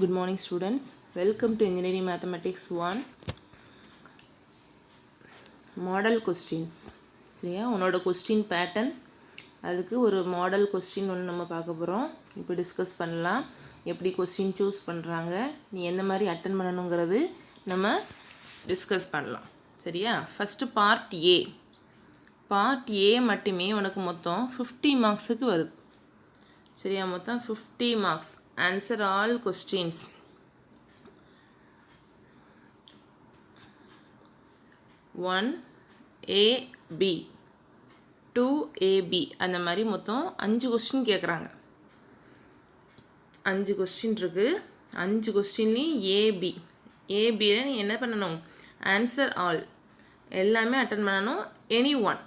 Good morning students. Welcome to Engineering Mathematics 1 Model Questions. சரியா உன்னோட question pattern அதுக்கு ஒரு மாடல் கொஸ்டின் ஒன்று நம்ம பார்க்க போகிறோம். இப்போ டிஸ்கஸ் பண்ணலாம். எப்படி கொஸ்டின் சூஸ் பண்ணுறாங்க, நீ எந்த மாதிரி அட்டன் பண்ணணுங்கிறது நம்ம டிஸ்கஸ் பண்ணலாம். சரியா? ஃபஸ்ட்டு பார்ட் ஏ மட்டுமே உனக்கு மொத்தம் 50 மார்க்ஸுக்கு வருது. சரியா? மொத்தம் 50 marks. Answer all questions. 1AB 2AB அந்த மாதிரி மொத்தம் 5 கொஸ்டின் கேட்குறாங்க. 5 கொஸ்டின் இருக்குது. 5 கொஸ்டின்லேயும் ஏபியில் நீ என்ன பண்ணணும்? ஆன்சர் ஆல் எல்லாமே அட்டன் பண்ணணும். Any one.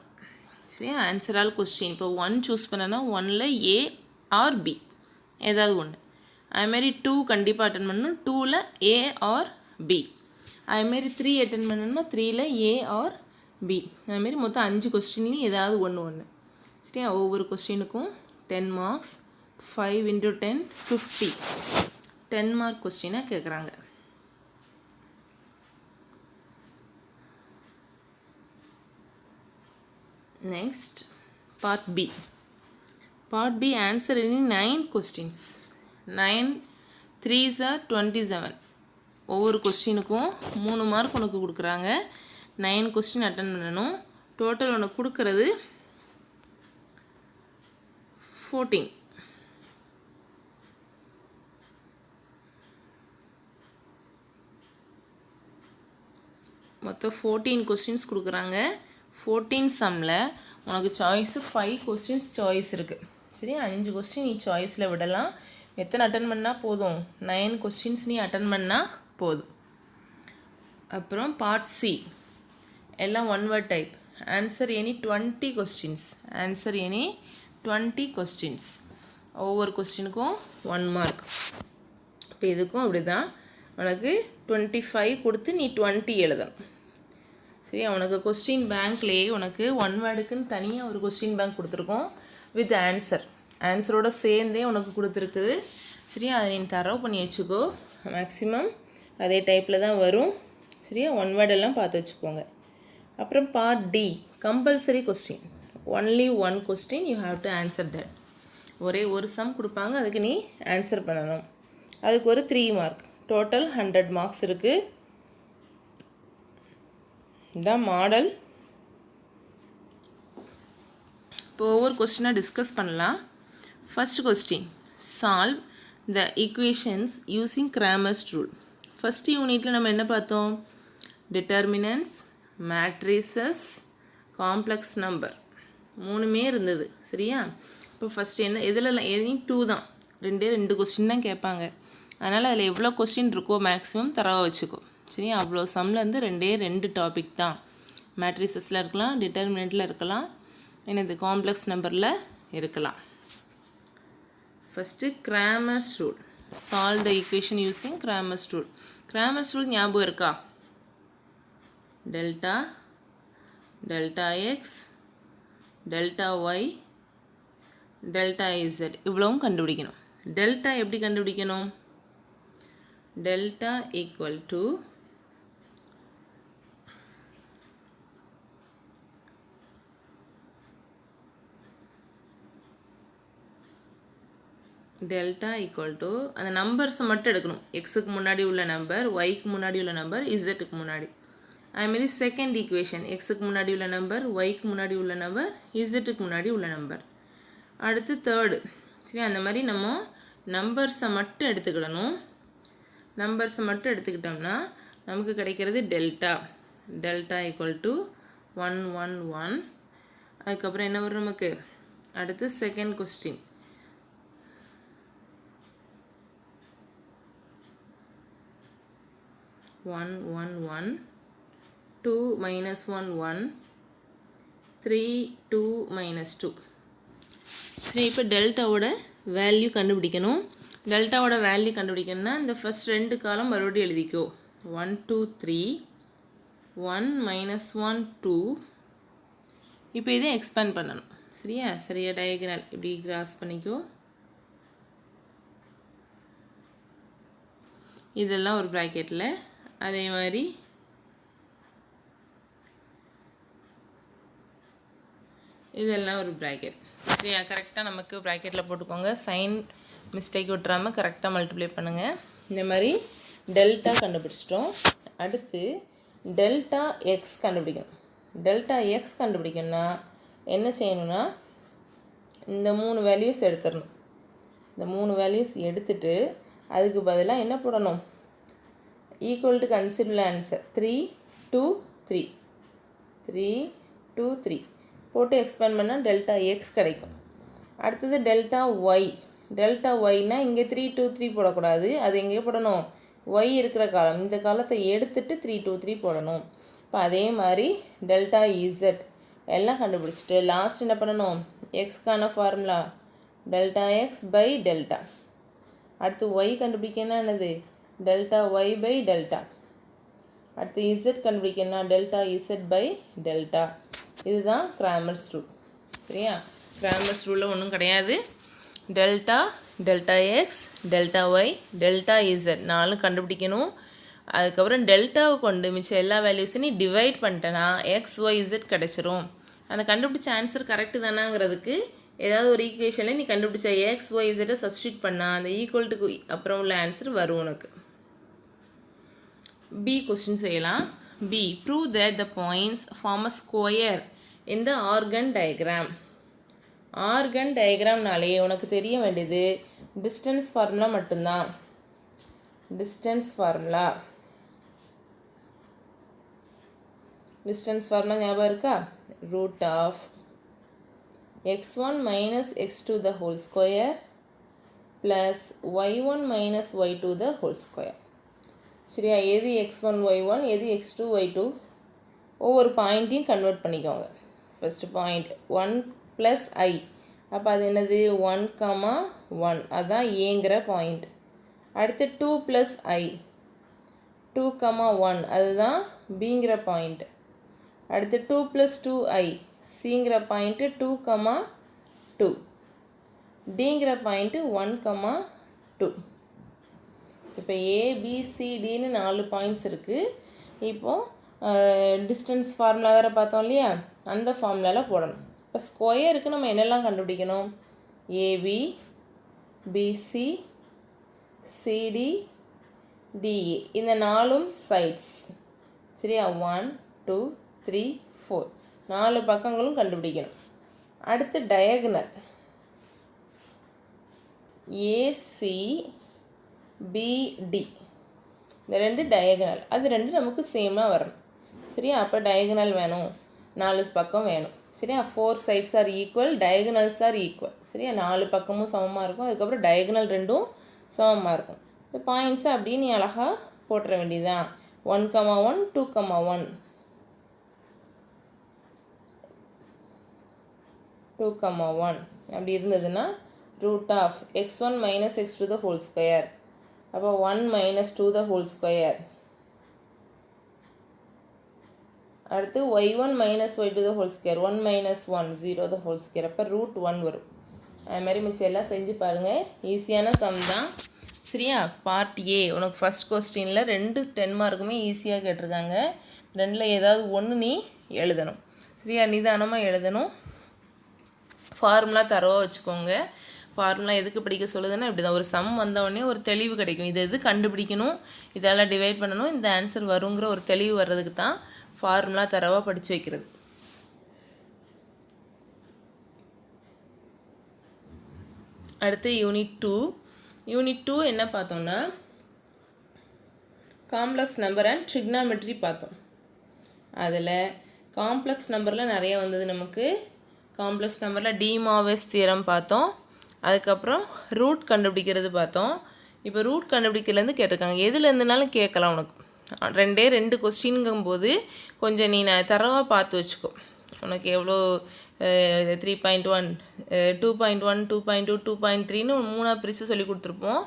சரியா? Answer all question. இப்போ 1 சூஸ் பண்ணனா 1ல் ஏ ஆர் பி ஏதாவது ஒன்று. அதுமாரி 2 கண்டிப்பாக அட்டன் பண்ணணும். 2ல் ஏ ஆர் பி. அதுமாரி 3 அட்டன் பண்ணணும்னா 3ல் ஏ ஆர் பி. அதுமாரி மொத்தம் 5 கொஸ்டின்லையும் ஏதாவது ஒன்று. சரியா? ஒவ்வொரு கொஸ்டினுக்கும் 10 மார்க்ஸ். 5 × 10 50. 10 மார்க் கொஸ்டினாக கேட்குறாங்க. நெக்ஸ்ட் பார்ட் பி ஆன்சர் இனி 9 கொஸ்டின்ஸ். 9 3s are 27. ஒவ்வொரு கொஸ்டினுக்கும் 3 மார்க் உனக்கு கொடுக்குறாங்க. 9 கொஸ்டின் அட்டன் பண்ணணும். டோட்டல் உனக்கு கொடுக்கறது 14. மொத்தம் 14 கொஸ்டின்ஸ் கொடுக்குறாங்க. 14 சம்மில் உனக்கு சாய்ஸு 5 கொஸ்டின்ஸ் சாய்ஸ் இருக்குது. சரி, 5 கொஸ்டின் நீ சாய்ஸில் விடலாம். எத்தனை அட்டன் பண்ணால் போதும்? 9 கொஸ்டின்ஸ் நீ அட்டன் பண்ணால் போதும். அப்புறம் பார்ட் சி எல்லாம் 1 word type. Answer any 20 questions. Answer any 20 questions. ஒவ்வொரு கொஸ்டினுக்கும் 1 மார்க். இப்போ இதுக்கும் அப்படி தான். உனக்கு 25 கொடுத்து நீ 20 எழுதணும். சரி, உனக்கு கொஸ்டின் பேங்க்லேயே உனக்கு 1 வேர்டுக்குன்னு தனியாக ஒரு கொஸ்டின் பேங்க் கொடுத்துருக்கோம். வித் ஆன்சரோட சேர்ந்தே உனக்கு கொடுத்துருக்குது. சரியா? அதை நீ தரவு பண்ணி வச்சுக்கோ. மேக்ஸிமம் அதே டைப்பில் தான் வரும். சரியா? 1 வேர்டெல்லாம் பார்த்து வச்சுக்கோங்க. அப்புறம் part D compulsory question. Only 1 question you have to answer that. ஒரே ஒரு சம் கொடுப்பாங்க, அதுக்கு நீ ஆன்சர் பண்ணணும். அதுக்கு ஒரு 3 மார்க். டோட்டல் 100 மார்க்ஸ் இருக்குது. இதுதான் மாடல். இப்போ ஒவ்வொரு கொஸ்டினாக டிஸ்கஸ் பண்ணலாம். First question, solve the equations using Cramer's rule. First யூனிட்டில் நம்ம என்ன பார்த்தோம்? டிட்டர்மினன்ட்ஸ், மேட்ரிசஸ், காம்ப்ளெக்ஸ் நம்பர் 3மே இருந்தது. சரியா? இப்போ ஃபஸ்ட்டு என்ன இதிலலாம் எனி 2 தான். 2 கொஸ்டின் தான் கேட்பாங்க. அதனால் அதில் எவ்வளோ கொஸ்டின் இருக்கோ மேக்ஸிமம் தரவா வச்சுக்கோ. சரியா? அவ்வளோ சம்லேருந்து 2 டாபிக் தான். மேட்ரிசஸில் இருக்கலாம், டிட்டர்மினண்ட்டில் இருக்கலாம், என்னது காம்ப்ளெக்ஸ் நம்பரில் இருக்கலாம். First Cramer's rule. Solve the equation using Cramer's rule. Cramer's rule ஞாபகம் இருக்கா? Delta X, delta Y, delta z இவ்வளவும் கண்டுபிடிக்கணும். டெல்டா எப்படி கண்டுபிடிக்கணும்? Delta equal to delta equal to அந்த நம்பர்ஸை மட்டும் எடுக்கணும். எக்ஸுக்கு முன்னாடி உள்ள நம்பர், ஒய்க்கு முன்னாடி உள்ள நம்பர், இசட்டுக்கு முன்னாடி. அதுமாரி செகண்ட் ஈக்குவேஷன், எக்ஸுக்கு முன்னாடி உள்ள நம்பர், ஒய்க்கு முன்னாடி உள்ள நம்பர், இசட்டுக்கு முன்னாடி உள்ள நம்பர். அடுத்து தேர்டு. சரி, அந்த மாதிரி நம்ம நம்பர்ஸை மட்டும் எடுத்துக்கிடணும். நம்பர்ஸை மட்டும் எடுத்துக்கிட்டோம்னா நமக்கு கிடைக்கிறது டெல்டா ஈக்குவல் டு 1 1 1. அதுக்கப்புறம் என்ன வரும் நமக்கு? அடுத்து செகண்ட் கொஸ்டின், 1 1 1, 2 minus 1 1, 3 2 minus 2. சரி, இப்போ டெல்டாவோட வேல்யூ கண்டுபிடிக்கணும். டெல்டாவோட வேல்யூ கண்டுபிடிக்கணும்னா இந்த ஃபஸ்ட் 2 காலம் மறுபடியும் எழுதிக்கோ. 1 2 3, 1 minus 1 2. இப்போ இதை எக்ஸ்பேண்ட் பண்ணணும். சரியா? டயகனல் இப்படி கிராஸ் பண்ணிக்கோ. இதெல்லாம் ஒரு ப்ராக்கெட்டில், அதே மாதிரி இதெல்லாம் ஒரு ப்ராக்கெட். சரியா? கரெக்டாக நமக்கு ப்ராக்கெட்டில் போட்டுக்கோங்க. சைன் மிஸ்டேக் விட்டுறாமல் கரெக்டாக மல்டிப்ளை பண்ணுங்கள். இந்த மாதிரி டெல்டா கண்டுபிடிச்சிட்டோம். அடுத்து டெல்டா எக்ஸ் கண்டுபிடிக்கணும். டெல்டா எக்ஸ் கண்டுபிடிக்கணும்னா என்ன செய்யணும்னா, இந்த 3 வேல்யூஸ் எடுத்துடணும். இந்த 3 வேல்யூஸ் எடுத்துட்டு அதுக்கு பதிலாக என்ன போடணும்? ஈக்குவல் டு கன்சிடபிள் ஆன்சர் 3 2 3 3 2 3 போட்டு எக்ஸ்பேண்ட் பண்ணால் டெல்டா எக்ஸ் கிடைக்கும். அடுத்தது டெல்டா ஒய். டெல்டா ஒய்னால் இங்கே 3 2 3 போடக்கூடாது. அது எங்கே போடணும்? ஒய் இருக்கிற காலம், இந்த காலத்தை எடுத்துட்டு 3 2 3 போடணும். இப்போ அதே மாதிரி டெல்டா இசட் எல்லாம் கண்டுபிடிச்சிட்டு லாஸ்ட் என்ன பண்ணணும்? எக்ஸ்க்கான formula delta X by delta. அடுத்து ஒய் கண்டுபிடிக்கணும்னா என்னது? Delta Y by delta. அடுத்து இசட் கண்டுபிடிக்கணும்னா டெல்டா இசட் பை டெல்டா. இதுதான் கிராமர்ஸ் ரூல். சரியா? கிராமர்ஸ் ரூலில் ஒன்றும் கிடையாது. Delta, delta X, delta Y, delta Z 4 கண்டுபிடிக்கணும். அதுக்கப்புறம் டெல்டாவை கொண்டு மிச்சம் எல்லா வேல்யூஸையும் டிவைட் பண்ணிட்டேன்னா எக்ஸ் ஒய் இசட் கிடச்சிரும். அந்த கண்டுபிடிச்ச ஆன்சர் கரெக்டு தானாங்கிறதுக்கு ஏதாவது ஒரு ஈக்குவேஷனில் நீ கண்டுபிடிச்ச எக்ஸ் ஒய் இசட்டை சப்ஸ்டியூட் பண்ணால் அந்த ஈக்குவல்ட்டுக்கு அப்புறம் உள்ள ஆன்சர் வரும் உனக்கு. பி கொஸ்டின் செய்யலாம். B, prove that the points form a square in the Argand diagram. Argand டயக்ராம்னாலே உனக்கு தெரிய வேண்டியது டிஸ்டன்ஸ் ஃபார்முலா மட்டும்தான். டிஸ்டன்ஸ் ஃபார்முலா ஞாபகம் இருக்கா? Root of x1 minus x2 the whole square plus y1 minus y2 the whole square. சரியா? எது x1 y1 எது x2 y2 ஒவ்வொரு பாயிண்ட்டையும் கன்வெர்ட் பண்ணிக்கோங்க. ஃபஸ்ட்டு பாயிண்ட் 1 + i, அப்போ அது என்னது? 1, 1, அதுதான் ஏங்கிற பாயிண்ட். அடுத்து 2 + i 2, 1, அதுதான் பிங்கிற பாயிண்ட். அடுத்து 2 + 2i சிங்கிற பாயிண்ட்டு 2, 2, டிங்கிற பாயிண்ட்டு 1, 2. இப்போ ஏபிசிடின்னு 4 பாயிண்ட்ஸ் இருக்குது. இப்போது டிஸ்டன்ஸ் ஃபார்முலா வேறு பார்த்தோம் இல்லையா? அந்த ஃபார்முலாவில் போடணும். இப்போ ஸ்கொயருக்கு நம்ம என்னெல்லாம் கண்டுபிடிக்கணும்? ஏபி, பிசி, சிடி, டிஏ இந்த 4ம் சைட்ஸ். சரியா? 1 2 3 4 4 பக்கங்களும் கண்டுபிடிக்கணும். அடுத்து டயகனல் ஏசிபிடி இந்த 2 டயகனல், அது 2 நமக்கு சேமாக வரணும். சரியா? அப்போ டயகனல் வேணும், 4 பக்கம் வேணும். சரியா? 4 sides are equal, diagonals are equal. சரியா? 4 பக்கமும் சமமாக இருக்கும். அதுக்கப்புறம் டயகனல் 2ம் சமமாக இருக்கும். இந்த பாயிண்ட்ஸை அப்படியே நீ அழகாக போட்டுற வேண்டியதுதான். 1, 1, 2, 1, 2, 1 அப்படி இருந்ததுன்னா root of x1 minus x2 the whole square. அப்போ 1 minus 2 the whole square. அடுத்து y1 minus y2 the whole square. 1 minus 1 0 the whole square. அப்போ ரூட் 1 வரும். அது மாதிரி மிச்சம் எல்லாம் செஞ்சு பாருங்கள். ஈஸியான சம் தான். சரியா? பார்ட் ஏ உனக்கு ஃபஸ்ட் கொஸ்டினில் 2 10 மார்க்குமே ஈஸியாக கேட்டிருக்காங்க. 2ல் ஏதாவது ஒன்று நீ எழுதணும். சரியா? நிதானமாக எழுதணும். ஃபார்முலா தரவாக வச்சுக்கோங்க. ஃபார்முலா எதுக்கு படிக்க சொல்லுதுன்னா இப்படி தான், ஒரு சம் வந்தவுடனே ஒரு தெளிவு கிடைக்கும். இது எது கண்டுபிடிக்கணும், இதெல்லாம் டிவைட் பண்ணணும், இந்த ஆன்சர் வருங்கிற ஒரு தெளிவு வர்றதுக்கு தான் ஃபார்முலா தரவாக படித்து வைக்கிறது. அடுத்து யூனிட் 2 என்ன பார்த்தோம்னா காம்ப்ளெக்ஸ் நம்பர் அண்ட் ட்ரிக்னாமெட்ரி பார்த்தோம். அதில் காம்ப்ளெக்ஸ் நம்பரில் நிறைய வந்தது நமக்கு. காம்ப்ளெக்ஸ் நம்பரில் டி மார்விஸ் தியரம் பார்த்தோம். அதுக்கப்புறம் ரூட் கண்டுபிடிக்கிறது பார்த்தோம். இப்போ ரூட் கண்டுபிடிக்கிறதுலேருந்து கேட்டிருக்காங்க. எதுலேருந்துனாலும் கேட்கலாம் உனக்கு. 2 கொஸ்டின்ங்கும்போது கொஞ்சம் நீ தரவாக பார்த்து வச்சுக்கோ. உனக்கு எவ்வளோ 3.1 2.1 2.2 2.3ன்னு 3ஆக பிரித்து சொல்லி கொடுத்துருப்போம்.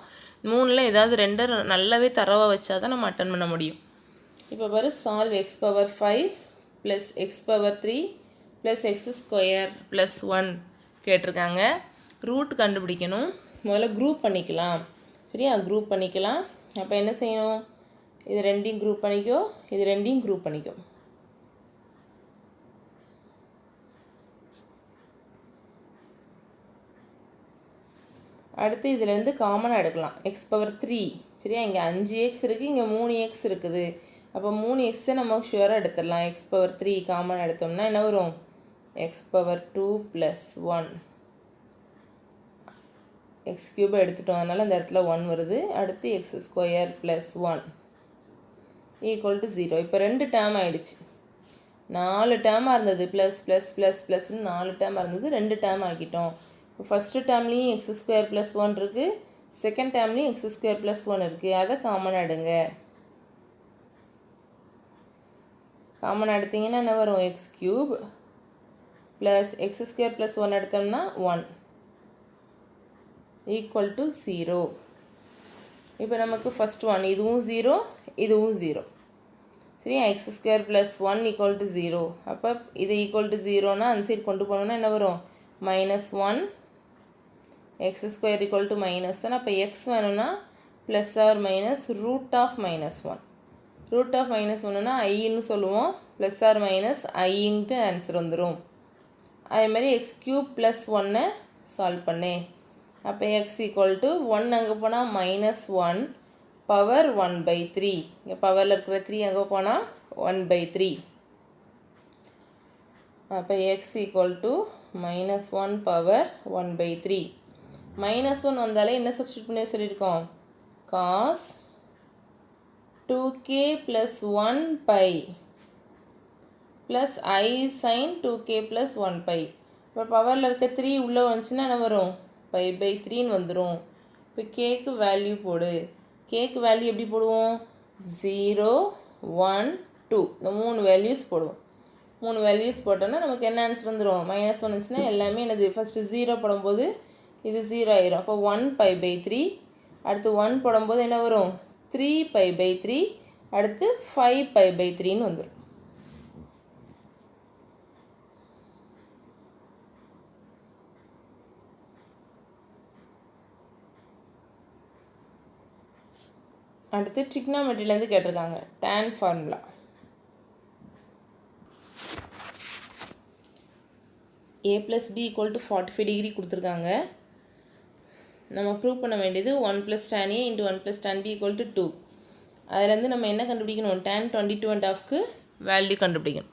3ல் ஏதாவது 2 நல்லாவே தரவாக வச்சா தான் நம்ம அட்டன் பண்ண முடியும். இப்போ பாரு, சால்வ் x⁵ + x⁵ + x² + 1 கேட்டிருக்காங்க. ரூட் கண்டுபிடிக்கணும். முதல்ல குரூப் பண்ணிக்கலாம். சரியா? குரூப் பண்ணிக்கலாம். அப்போ என்ன செய்யணும், இது ரெண்டையும் குரூப் பண்ணிக்கோ, இது ரெண்டையும் குரூப் பண்ணிக்கோ. அடுத்து இதிலேருந்து காமனாக எடுக்கலாம், x⁻3. சரியா, இங்கே 5x இருக்குது, இங்கே 3x இருக்குது. அப்போ 3xை நம்ம ஷுவராக எடுத்துடலாம். x⁻3 காமன் எடுத்தோம்னா என்ன வரும், x⁻2 + 1. x³ எடுத்துட்டோம், அதனால் அந்த இடத்துல 1 வருது. அடுத்து x² + 1 = 0. இப்போ 2 டேர்ம் ஆகிடுச்சு. 4 டேர்மாக இருந்தது, ப்ளஸ் ப்ளஸ் ப்ளஸ் ப்ளஸ்ன்னு 4 டேர்மாக இருந்தது, 2 டேர்ம் ஆக்கிட்டோம். இப்போ ஃபஸ்ட்டு டேர்ம்லேயும் x² + 1 இருக்குது, செகண்ட் டேர்ம்லேயும் x² + 1 இருக்குது. அதை காமனாக எடுங்க. காமனாக எடுத்திங்கன்னா என்ன வரும், x³ + x² + 1 எடுத்தோம்னா 1 = 0. இப்போ நமக்கு ஃபஸ்ட் 1, இதுவும் 0, இதுவும் 0. சரியா, x² + 1 = 0. அப்போ இது = 0னா அந்த சைடு கொண்டு போனோம்னா என்ன வரும், -1, x² = -1. அப்போ x வேணும்னா ப்ளஸ் ஆர் மைனஸ் √(-1). √(-1)னா ஐன்னு சொல்லுவோம், ப்ளஸ் ஆர் மைனஸ் ஐன்ட்டு ஆன்சர் வந்துடும். அதேமாதிரி x³ + 1 சால்வ் பண்ணு. அப்போ x = 1 அங்கே போனால் -1 பவர் 1/3. இங்கே பவரில் இருக்கிற 3 அங்கே போனால் 1/3. அப்போ x = -1 பவர் 1/3. -1 வந்தாலே என்ன சப்ஸ்டியூட் பண்ணி சொல்லியிருக்கோம், cos 2k + 1π plus I sin 2k + 1π. இப்போ பவரில் இருக்க 3 உள்ளே வந்துச்சுன்னா என்ன வரும், π/3ன்னு வந்துடும். இப்போ கேக்கு வேல்யூ போடு. கேக்கு வேல்யூ எப்படி போடுவோம், 0, 1, 2 இந்த 3 வேல்யூஸ் போடுவோம். 3 வேல்யூஸ் போட்டோன்னா நமக்கு என்ன ஆன்சர் வந்துடும், -1 வந்துச்சுன்னா எல்லாமே என்னது, ஃபஸ்ட்டு 0 போடும்போது இது 0 ஆயிரும். அப்போ 1π/3. அடுத்து 1 போடும்போது என்ன வரும், 3π/3. அடுத்து 5π/3ன்னு வந்துடும். அடுத்து ட்ரிக்னாமெட்ரிலேருந்து கேட்டிருக்காங்க, tan formula. a + b = 45 degree கொடுத்துருக்காங்க. நம்ம ப்ரூவ் பண்ண வேண்டியது 1 + tan a × 1 + tan b = 2. அதுலேருந்து நம்ம என்ன கண்டுபிடிக்கணும், tan 22.5க்கு வேல்யூ கண்டுபிடிக்கணும்.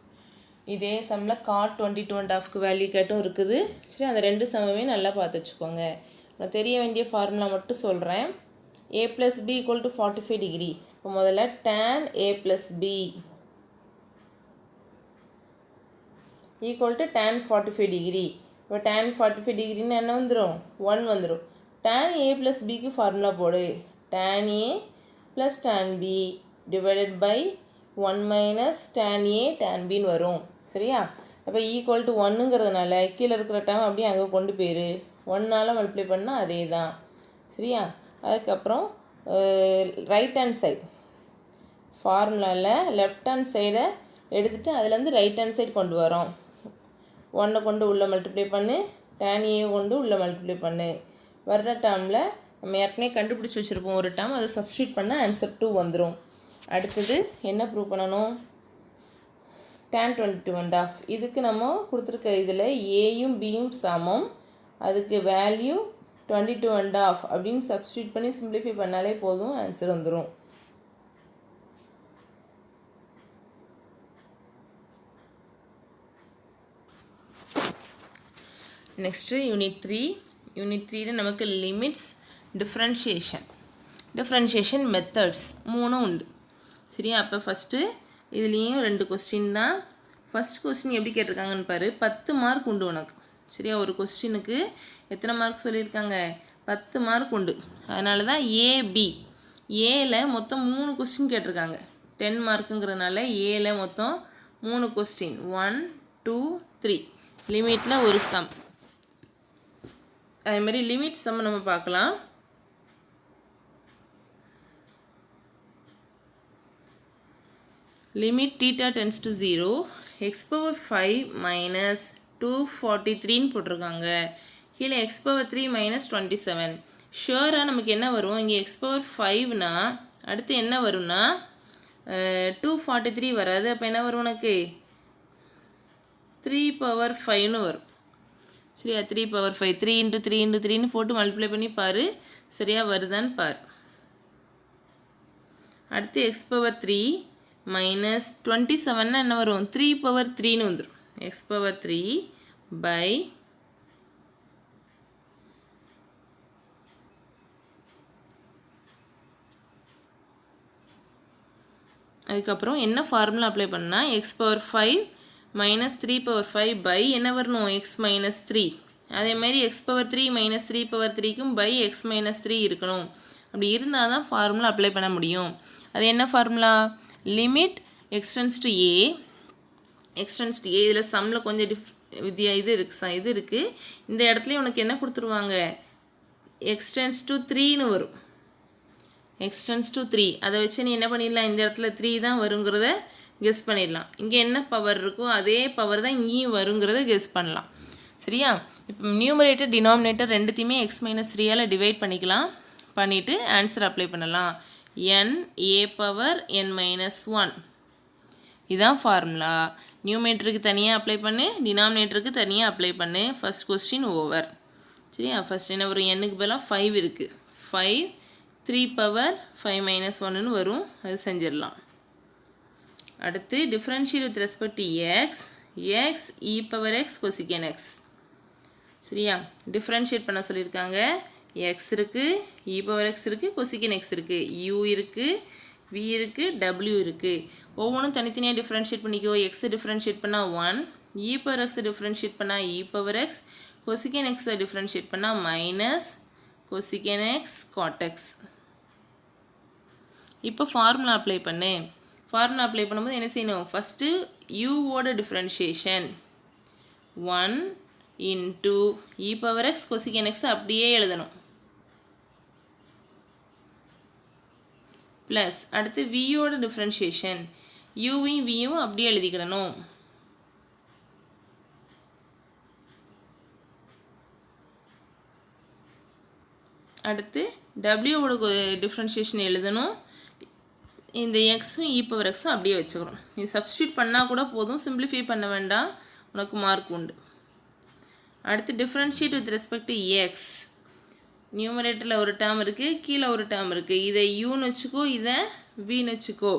இதே சம்மில் cot 22.5க்கு வேல்யூ கேட்டும் இருக்குது. சரி, அந்த 2 சம்முமே நல்லா பார்த்து வச்சுக்கோங்க. நான் தெரிய வேண்டிய ஃபார்முலா மட்டும் சொல்கிறேன். a + b = 45 degree. இப்போ முதல்ல tan a + b = tan 45 degree. இப்போ tan 45 டிகிரின்னு என்ன வந்துடும், 1 வந்துடும். tan a + bக்கு ஃபார்முலா போடு. tan a + tan b / 1 - tan a tan bன்னு வரும். சரியா, அப்போ =1ங்கிறதுனால கீழே இருக்கிற டேம் அப்படியே அங்கே கொண்டு போயிரு. 1ஆல் மல்டிப்ளை பண்ணால் அதே தான். சரியா, அதுக்கப்புறம் ரைட் ஹேண்ட் சைடு ஃபார்முலாவில் லெஃப்ட் ஹேண்ட் சைடை எடுத்துகிட்டு அதுலேருந்து ரைட் ஹேண்ட் சைடு கொண்டு வரோம். 1 கொண்டு உள்ளே மல்டிப்ளை பண்ணு, tan a கொண்டு உள்ளே மல்டிப்ளை பண்ணு. வர்ற டேர்மில் நம்ம ஏற்கனவே கண்டுபிடிச்சி வச்சுருப்போம் ஒரு டேர்ம், அதை சப்ஸ்டியூட் பண்ணால் ஆன்சர் 2 வந்துடும். அடுத்தது என்ன ப்ரூவ் பண்ணணும், tan 22.5. இதுக்கு நம்ம கொடுத்துருக்க இதில் ஏயும் பியும் சமம், அதுக்கு வேல்யூ 22.5 அப்படின்னு சப்ஸ்டியூட் பண்ணி சிம்பிளிஃபை பண்ணாலே போதும், ஆன்சர் வந்துடும். Next unit 3. யூனிட் 3ல் நமக்கு லிமிட்ஸ், டிஃப்ரென்ஷியேஷன் மெத்தட்ஸ் 3 உண்டு. சரியா, அப்போ ஃபஸ்ட்டு இதுலேயும் 2 கொஸ்டின் தான். ஃபஸ்ட் கொஸ்டின் எப்படி கேட்டிருக்காங்கன்னு பாரு. 10 மார்க் உண்டு உனக்கு. சரியா, ஒரு கொஸ்டினுக்கு எத்தனை மார்க் சொல்லியிருக்காங்க, 10 மார்க் உண்டு. அதனால தான் ஏபி, ஏல மொத்தம் 3 கொஸ்டின் கேட்டிருக்காங்க. 10 மார்க்குங்கிறதுனால ஏல மொத்தம் 3 கொஸ்டின், 1, 2, 3. லிமிட்டில் ஒரு சம். அதேமாதிரி லிமிட் சம் நம்ம பார்க்கலாம். லிமிட் θ → 0 x⁻5 - 243ன்னு போட்டிருக்காங்க. கீழே x⁻3 - 27. ஷுவராக நமக்கு என்ன வரும், இங்கே x⁻5னா அடுத்து என்ன வரும்னா 243 வராது. அப்போ என்ன வரும் உனக்கு 3/5ன்னு வரும். சரியா? 3/5 3 × 3 × 3ன்னு போட்டு மல்டிப்ளை பண்ணி பாரு, சரியா வருதான்னு பாரு. அடுத்து x/3 மைனஸ் 27ன்னா என்ன வரும் 3/3ன்னு வந்துடும். x/3 பை அதுக்கப்புறம் என்ன ஃபார்முலா அப்ளை பண்ணால் x/5 மைனஸ் 3/5 பை என்ன வரணும் x-3. அதேமாதிரி x/3 மைனஸ் 3/3க்கும் பை x-3 இருக்கணும். அப்படி இருந்தால் தான் ஃபார்முலா அப்ளை பண்ண முடியும். அது என்ன ஃபார்முலா? லிமிட் எக்ஸ்டென்ஸ் டு ஏ இதில் சம்மில் கொஞ்சம் இது இருக்குது. இந்த இடத்துல உனக்கு என்ன கொடுத்துருவாங்க? எக்ஸ்டென்ஸ் டு 3ன்னு வரும். எக்ஸ்டென்ஸ் டு 3 அதை வச்சு நீ என்ன பண்ணிடலாம்? இந்த இடத்துல 3 தான் வருங்கிறத கெஸ் பண்ணிடலாம். இங்கே என்ன பவர் இருக்கோ அதே பவர் தான் இங்கேயும் வருங்கிறத கெஸ் பண்ணலாம். சரியா? இப்போ நியூமரேட்டர் டினாமினேட்டர் ரெண்டுத்தையுமே x-3ஆல் டிவைட் பண்ணிக்கலாம். பண்ணிவிட்டு ஆன்சர் அப்ளை பண்ணலாம். n(a)(n-1) இதுதான் ஃபார்முலா. நியூமரேட்டருக்கு தனியாக அப்ளை பண்ணு, டினாமினேட்டருக்கு தனியாக அப்ளை பண்ணு. First question over. சரியா? ஃபஸ்ட் என்ன வரும்? n-க்கு பதிலாக 5 இருக்குது. 5 3/5 - 1ன்னு வரும். அது செஞ்சிடலாம். அடுத்து differentiate with respect to x e⁻x cosecant x. சரியா? டிஃப்ரென்ஷியேட் பண்ண சொல்லியிருக்காங்க. x இருக்குது, e⁻x இருக்குது, cosecant x இருக்குது, u இருக்குது, v இருக்குது, w இருக்குது. ஒவ்வொன்றும் தனித்தனியாக டிஃப்ரென்ஷியேட் பண்ணிக்கோ. x டிஃப்ரென்ஷியேட் பண்ணால் 1, e⁻x டிஃப்ரென்ஷியேட் பண்ணால் e⁻x, cosecant x டிஃப்ரென்ஷியேட் பண்ணால் minus cosecant x cot x. இப்போ ஃபார்முலா அப்ளை பண்ணு. ஃபார்முலா அப்ளை பண்ணும்போது என்ன செய்யணும்? ஃபஸ்ட்டு யூவோட differentiation 1 into e⁻x cosecant x அப்படியே எழுதணும். ப்ளஸ் அடுத்து வியோட டிஃப்ரென்ஷியேஷன் யூவையும் வியும் அப்படியே எழுதிக்கிடணும். அடுத்து டபிள்யூவோட டிஃப்ரென்ஷியேஷன் எழுதணும். இந்த எக்ஸும் e⁻xும் அப்படியே வச்சுக்கிறோம். இது சப்ஸ்டியூட் பண்ணால் கூட போதும், சிம்பிளிஃபை பண்ண வேண்டாம், உனக்கு மார்க் உண்டு. அடுத்து differentiate with respect to X. நியூமரேட்டரில் ஒரு டேர்ம் இருக்குது, கீழே ஒரு டேர்ம் இருக்குது. இதை யூன்னு வச்சுக்கோ, இதை வின்னு வச்சுக்கோ.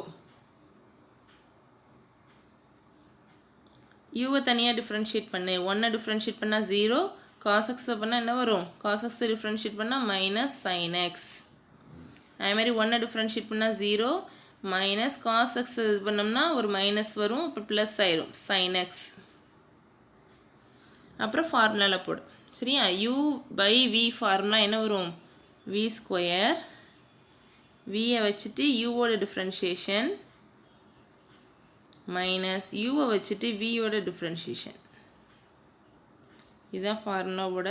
யூவை தனியாக டிஃப்ரென்ஷியேட் பண்ணு. 1 டிஃப்ரென்ஷியேட் பண்ணால் 0, cos x பண்ணால் என்ன வரும்? cos x டிஃப்ரென்ஷியேட் பண்ணால் மைனஸ் sin x. அதேமாதிரி 1 டிஃப்ரென்ஷியேட் பண்ணால் 0, மைனஸ் cos x இது பண்ணோம்னா ஒரு மைனஸ் வரும், இப்போ ப்ளஸ் ஆயிரும் sin x. அப்புறம் ஃபார்முலாவில் போடு. சரியா? u பை v ஃபார்முலா என்ன வரும்? v². வியை வச்சுட்டு யூவோட டிஃப்ரென்ஷியேஷன் மைனஸ் யூவை வச்சுட்டு வியோட டிஃப்ரென்ஷியேஷன். இதுதான் ஃபார்முலாவோட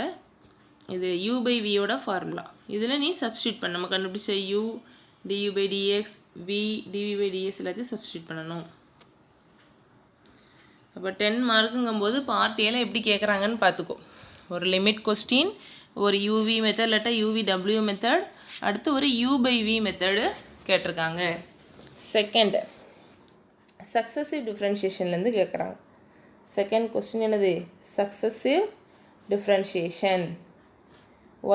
இது u பை வியோட ஃபார்முலா. இதில் நீ சப்ஸ்டியூட் பண்ண, நம்ம கண்டுபிடிச்ச u du by dx, v dv by dx எல்லாத்தையும் சப்ஸ்டியூட் பண்ணணும். அப்போ 10 மார்க்குங்கும்போது பார்ட் ஏல எப்படி கேட்குறாங்கன்னு பார்த்துக்கோ. ஒரு லிமிட் கொஸ்டின், ஒரு யூவி மெத்தட் இல்லாட்டா யூவிடபிள்யூ மெத்தட், அடுத்து ஒரு u பை v மெத்தடு கேட்டிருக்காங்க. செகண்ட் சக்ஸசிவ் டிஃப்ரென்ஷியேஷன்லேருந்து கேட்குறாங்க. செகண்ட் கொஸ்டின் என்னது? சக்ஸசிவ் டிஃப்ரென்ஷியேஷன்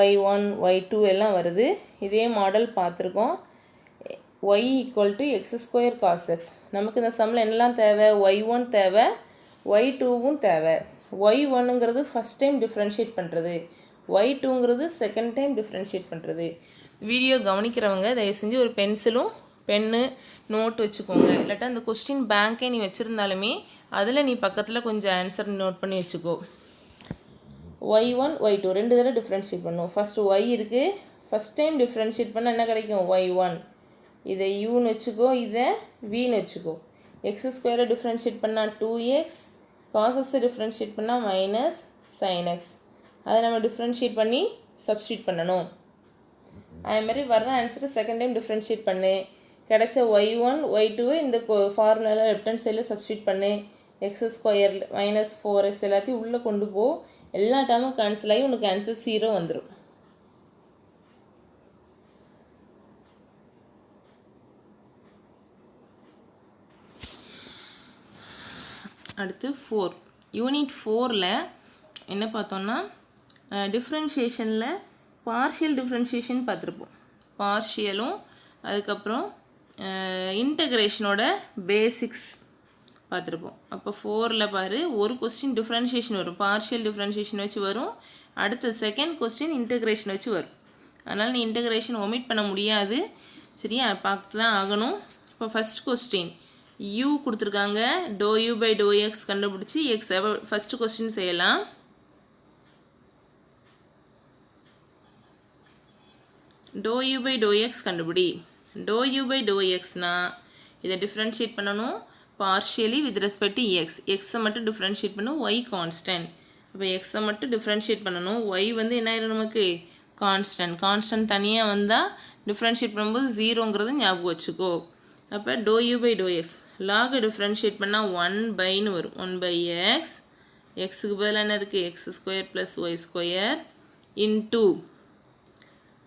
y1 y2 எல்லாம் வருது. இதே மாடல் பார்த்துருக்கோம். y = x² cos x. நமக்கு இந்த சம்மில் என்னெல்லாம் தேவை? y1 தேவை, y2வும் தேவை. y1ங்கிறது ஃபஸ்ட் டைம் டிஃப்ரென்ஷியேட் பண்ணுறது, y2ங்கிறது செகண்ட் டைம் டிஃப்ரென்ஷியேட் பண்ணுறது. வீடியோ கவனிக்கிறவங்க தயவு செஞ்சு ஒரு பென்சிலும் பென்னு நோட் வச்சுக்கோங்க. இல்லாட்டா அந்த கொஸ்டின் பேங்க்கே நீ வச்சுருந்தாலுமே அதில் நீ பக்கத்தில் கொஞ்சம் ஆன்சர் நோட் பண்ணி வச்சுக்கோ. y1 y2 ரெண்டு தடவை டிஃப்ரென்ஷியேட் பண்ணும். ஃபஸ்ட்டு y இருக்குது, ஃபஸ்ட் டைம் டிஃப்ரென்ஷியேட் பண்ணால் என்ன கிடைக்கும்? y1. இதை யூன்னு வச்சுக்கோ, இதை வின்னு வச்சுக்கோ. x² டிஃப்ரென்ஷியேட் பண்ணால் 2x, cos x டிஃப்ரென்ஷியேட் பண்ணால் மைனஸ் sin x. அதை நம்ம டிஃப்ரென்ஷியேட் பண்ணி சப்ஸ்டியூட் பண்ணணும். அதேமாதிரி வர்ற ஆன்சரை செகண்ட் டைம் டிஃப்ரென்ஷியேட் பண்ணு. கிடைச்ச y1 y2வை இந்த ஃபார்முலாவில் லெஃப்ட் ஹேண்ட் சைடில் சப்ஸ்டியூட் பண்ணு. x² மைனஸ் 4x எல்லாத்தையும் உள்ளே கொண்டு போ. எல்லா டேர்மும் கேன்சல் ஆகி உனக்கு ஆன்சர் 0 வந்துடும். அடுத்து 4 யூனிட் 4ல் என்ன பார்த்தோம்னா டிஃப்ரென்ஷியேஷனில் பார்ஷியல் டிஃப்ரென்ஷியேஷன் பார்த்துருப்போம். பார்ஷியலும் அதுக்கப்புறம் இன்டகிரேஷனோட பேசிக்ஸ் பார்த்துருப்போம். அப்போ 4ல் பாரு ஒரு கொஸ்டின் டிஃப்ரென்ஷியேஷன் வரும், பார்ஷியல் டிஃப்ரென்ஷியேஷன் வச்சு வரும். அடுத்து செகண்ட் கொஸ்டின் இன்டகிரேஷன் வச்சு வரும். அதனால் நீ இன்டகிரேஷன் ஒமிட் பண்ண முடியாது, சரியா? பார்த்து தான் ஆகணும். இப்போ ஃபஸ்ட் கொஸ்டின் u கொடுத்துருக்காங்க, doe you by to x கண்டுபிடிச்சி எக்ஸ் ஃபஸ்ட்டு கொஸ்டின் செய்யலாம். Doe you by to x கண்டுபிடி. டோ யூ பை டோ எக்ஸ்னால் இதை டிஃப்ரென்ஷியேட் பண்ணணும் partially with respect to x. எக்ஸை மட்டும் டிஃப்ரென்ஷியேட் பண்ணணும், ஒய் கான்ஸ்டன்ட். அப்போ எக்ஸை மட்டும் டிஃப்ரென்ஷியேட் பண்ணணும், ஒய் வந்து என்ன ஆயிரும் நமக்கு கான்ஸ்டன்ட். கான்ஸ்டன்ட் தனியாக வந்தால் டிஃப்ரென்ஷியேட் பண்ணும்போது ஜீரோங்கிறது ஞாபகம் வச்சுக்கோ. அப்போ do you by to X log differentiate பண்ணால் 1/ன்னு வரும். 1/x எக்ஸுக்கு பதிலாக என்ன இருக்குது X square plus Y square into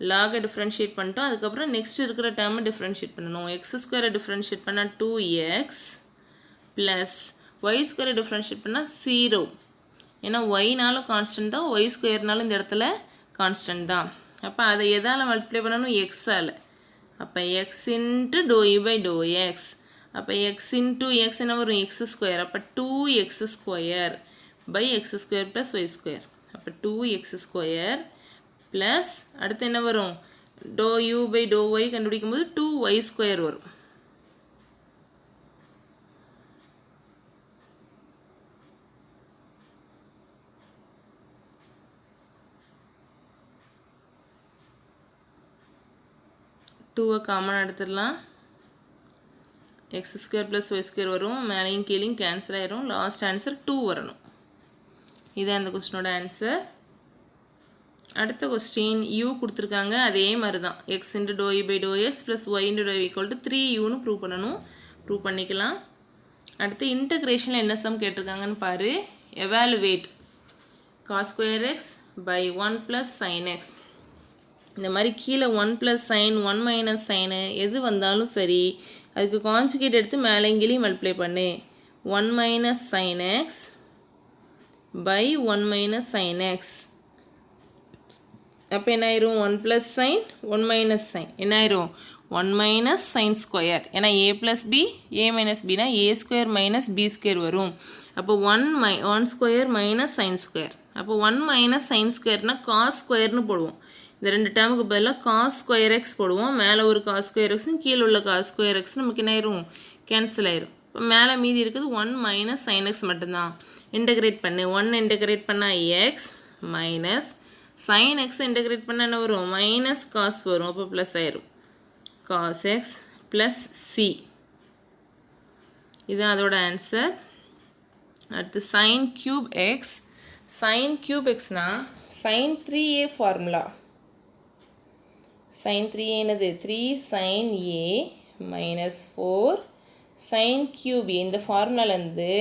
லாகை டிஃப்ரென்ஷியேட் பண்ணிட்டோம். அதுக்கப்புறம் நெக்ஸ்ட் இருக்கிற டேர்மை டிஃப்ரென்ஷியேட் பண்ணணும். எக்ஸ் ஸ்கொயரை டிஃப்ரென்ஷியேட் பண்ணால் 2x ப்ளஸ் ஒய் ஸ்கொயரை டிஃப்ரென்ஷியேட் பண்ணால் 0. ஏன்னா ஒய்னாலும் கான்ஸ்டன்ட் தான், ஒய் ஸ்கொயர்னாலும் இந்த இடத்துல கான்ஸ்டன்ட் தான். அப்போ அதை எதால் மல்டிப்ளை பண்ணணும் எக்ஸால். அப்போ x into doe you by to x. அப்போ எக்ஸ் இன்ட்டு எக்ஸ் என்ன வரும் எக்ஸ் ஸ்கொயர். அப்போ 2x square by x square plus Y square. அப்போ 2x ஸ்கொயர் ப்ளஸ் அடுத்து என்ன வரும் doe you by doe y கண்டுபிடிக்கும் போது 2y ஸ்கொயர் வரும். டூவை காமன் எடுத்துடலாம். X square plus Y square வரும், மேலேயும் கீழேயும் கேன்சல் ஆயிரும். லாஸ்ட் ஆன்சர் 2 வரணும். இதுதான் அந்த கொஸ்டினோட ஆன்சர். அடுத்த கொஸ்டின் யூ கொடுத்துருக்காங்க, அதே மாதிரி தான் x into doe you by to x plus y into doe equal to 3u prove பண்ணணும். ப்ரூவ் பண்ணிக்கலாம். அடுத்து இன்டகிரேஷனில் என்ன சம் கேட்டிருக்காங்கன்னு பாரு. Evaluate cos square x by 1 plus sin x. இந்த மாதிரி கீழே 1 ப்ளஸ் சைன் 1 மைனஸ் சைனு எது வந்தாலும் சரி அதுக்கு கான்ஜுகேட் எடுத்து மேலேங்கிலையும் மல்டிப்ளை பண்ணு. 1 minus sin x by 1 minus sin x. அப்போ என்ன ஆயிரும் 1 ப்ளஸ் சைன் 1 மைனஸ் சைன் என்ன ஆயிரும் 1 மைனஸ் சைன் ஸ்கொயர். ஏன்னா a plus b a minus பினா a square minus b square வரும். அப்போ 1 ஸ்கொயர் மைனஸ் சைன் ஸ்கொயர். அப்போ 1 மைனஸ் சைன் ஸ்கொயர்னால் காஸ் ஸ்கொயர்னு போடுவோம். இந்த ரெண்டு டேர்முக்கு பதிலாக காஸ் ஸ்கொயர் எக்ஸ் போடுவோம். மேலே ஒரு காஸ் ஸ்கொயர் எக்ஸும் கீழே உள்ள காஸ் ஸ்கொயர் எக்ஸ் நமக்கு என்ன ஆயிரும் கேன்சல் ஆயிரும். இப்போ மேலே மீதி இருக்குது 1 மைனஸ் சைன் எக்ஸ் மட்டும்தான். இன்டகிரேட் பண்ணு. 1 இன்டகிரேட் பண்ணால் x minus sin x integrate பண்ணால் என்ன வரும் மைனஸ் காஸ் வரும். அப்போ ப்ளஸ் ஆயிரும் காஸ் எக்ஸ் ப்ளஸ் சி. இதுதான் அதோட ஆன்சர். அடுத்து sine cube X. Sine cube எக்ஸ்னால் sine 3a formula. sin 3a என்னது 3 sin a minus 4 sin cube a. இந்த ஃபார்முலாலேருந்து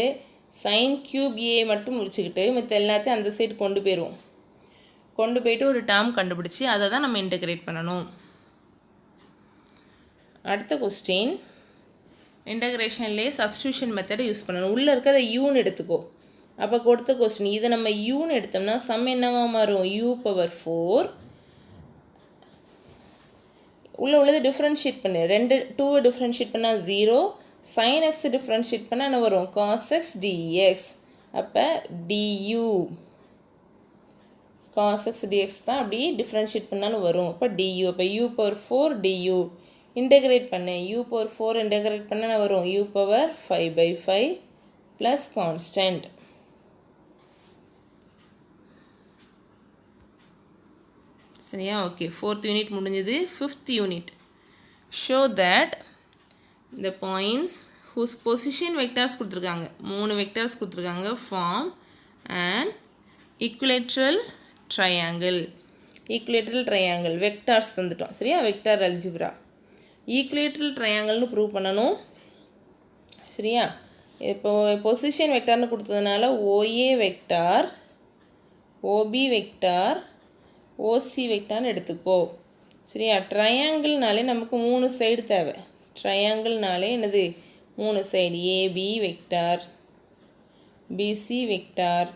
sin cube a மட்டும் முடிச்சுக்கிட்டு மற்ற எல்லாத்தையும் அந்த சைடு கொண்டு போயிடுவோம். கொண்டு போயிட்டு ஒரு டேர்ம் கண்டுபிடிச்சி அதை தான் நம்ம இன்டகிரேட் பண்ணணும். அடுத்த கொஸ்டின் இன்டகிரேஷன்லேயே சப்ஸ்டியூஷன் மெத்தடை யூஸ் பண்ணணும். உள்ளே இருக்கிறத யூன்னு எடுத்துக்கோ. அப்போ கொடுத்த கொஸ்டின் இதை நம்ம யூன்னு எடுத்தோம்னா சம் என்னவா மாறும் u⁴. உள்ளது டிஃப்ரென்ஷியேட் பண்ணு. 2 டிஃப்ரென்ஷியேட் பண்ணால் 0. sin x டிஃப்ரென்ஷியேட் பண்ணால் என்ன வரும் cos x dx. அப்போ du cos x dx தான் அப்படி டிஃப்ரென்ஷியேட் பண்ணாலும் வரும். அப்போ du. அப்போ u⁴ du இன்டகிரேட் பண்ணு. u⁴ இன்டகிரேட் பண்ணால் என்ன வரும் u⁵/5 ப்ளஸ் கான்ஸ்டன்ட். சரியா? ஓகே, 4th யூனிட் முடிஞ்சது. 5th unit show that the points whose position vectors கொடுத்துருக்காங்க 3 வெக்டர்ஸ் கொடுத்துருக்காங்க form and equilateral triangle. Equilateral triangle vectors வந்துட்டோம். சரியா? வெக்டார் அல்ஜிப்ரா ஈக்குலேட்ரல் ட்ரையாங்கிள்னு ப்ரூவ் பண்ணணும். சரியா? இப்போ பொசிஷன் வெக்டார்னு கொடுத்ததுனால OA vector OB vector OC வெக்டார்னு எடுத்துக்கோ. சரியா? ட்ரையாங்கிள்னாலே நமக்கு 3 சைடு தேவை. ட்ரையாங்கிள்னாலே என்னது 3 side AB vector BC vector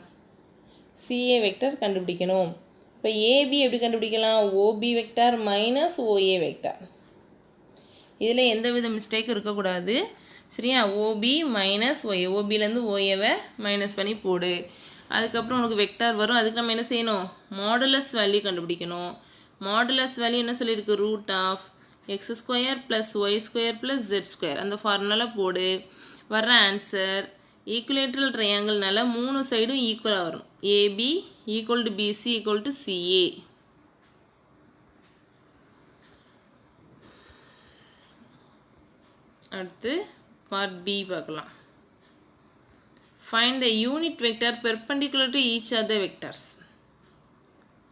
CA vector கண்டுபிடிக்கணும். இப்போ ஏபி எப்படி கண்டுபிடிக்கலாம்? OB vector minus OA vector. இதில் எந்த வித மிஸ்டேக்கும் இருக்கக்கூடாது. சரியா? ஓபி மைனஸ் ஓஏ, ஓபிலேருந்து ஓஏவை மைனஸ் பண்ணி போடு. அதுக்கப்புறம் உனக்கு வெக்டார் வரும். அதுக்கு நம்ம என்ன செய்யணும்? மாடுலஸ் வேல்யூ கண்டுபிடிக்கணும். மாடுலஸ் வேல்யூ என்ன சொல்லியிருக்கு? Root of x square plus Y square plus z square. அந்த ஃபார்முலாவில் போடு. வர்ற ஆன்சர் ஈக்குலேட்ரல் ட்ரையாங்கிள்னால 3 சைடும் ஈக்குவலாக வரும். AB equal to BC equal to CA. அடுத்து பார்ட் பி பார்க்கலாம். Find the unit vector perpendicular to each of the vectors.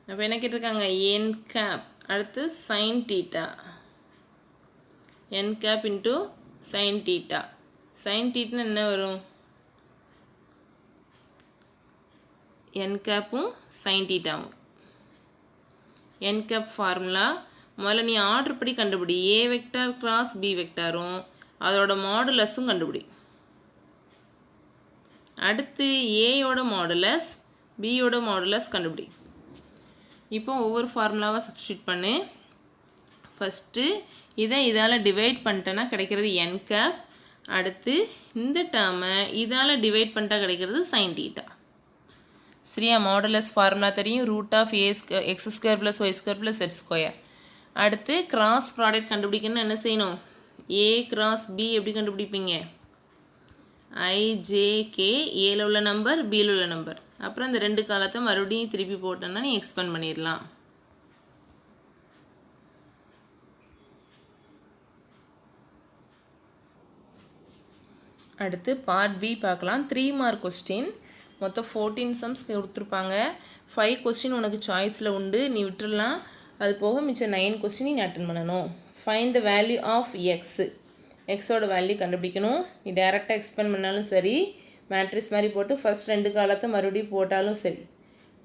அப்போ என்ன கேட்டிருக்காங்க? என் கேப் அடுத்து sine theta, N cap into sine theta. Sine தீட்டான்னு என்ன வரும்? என் கேப்பும் சைன் தீட்டாவும். என் கேப் ஃபார்முலா முதல்ல நீ ஆர்டர் படி கண்டுபிடி. ஏ வெக்டார் கிராஸ் பி வெக்டாரும் அதோட மாடுலஸும் கண்டுபிடி. அடுத்து ஏயோட மாடுலஸ் பியோட மாடுலஸ் கண்டுபிடி. இப்போ ஒவ்வொரு ஃபார்முலாவாக சப்ஸ்டியூட் பண்ணு. ஃபஸ்ட்டு இதை இதால் டிவைட் பண்ணிட்டேன்னா கிடைக்கிறது என் கேப். அடுத்து இந்த டேர்மை இதால் டிவைட் பண்ணிட்டா கிடைக்கிறது சைன் தீட்டா. சரியா? மாடுலஸ் ஃபார்முலா தெரியும். Root of x square plus Y square plus z square. அடுத்து கிராஸ் ப்ராடக்ட் கண்டுபிடிக்கணும்னு என்ன செய்யணும்? ஏ கிராஸ் பி எப்படி கண்டுபிடிப்பீங்க? ஐஜேகே, ஏல உள்ள நம்பர் பியில் உள்ள நம்பர். அப்புறம் இந்த 2 காலத்தை மறுபடியும் திருப்பி போட்டோன்னா நீ எக்ஸ்பேண்ட் பண்ணிடலாம். அடுத்து பார்ட் பி பார்க்கலாம். 3 மார்க் கொஸ்டின். மொத்தம் 14 சம்ஸ் கொடுத்துருப்பாங்க. 5 கொஸ்டின் உனக்கு சாய்ஸில் உண்டு, நீ விட்டுடலாம். அது போக மிச்சம் 9 கொஸ்டின் நீ அட்டன் பண்ணணும். Find the value of x. எக்ஸோட வேல்யூ கண்டுபிடிக்கணும். நீ டேரெக்டாக எக்ஸ்பேண்ட் பண்ணாலும் சரி, மேட்ரிக்ஸ் மாதிரி போட்டு ஃபஸ்ட் 2 காலத்தை மறுபடியும் போட்டாலும் சரி.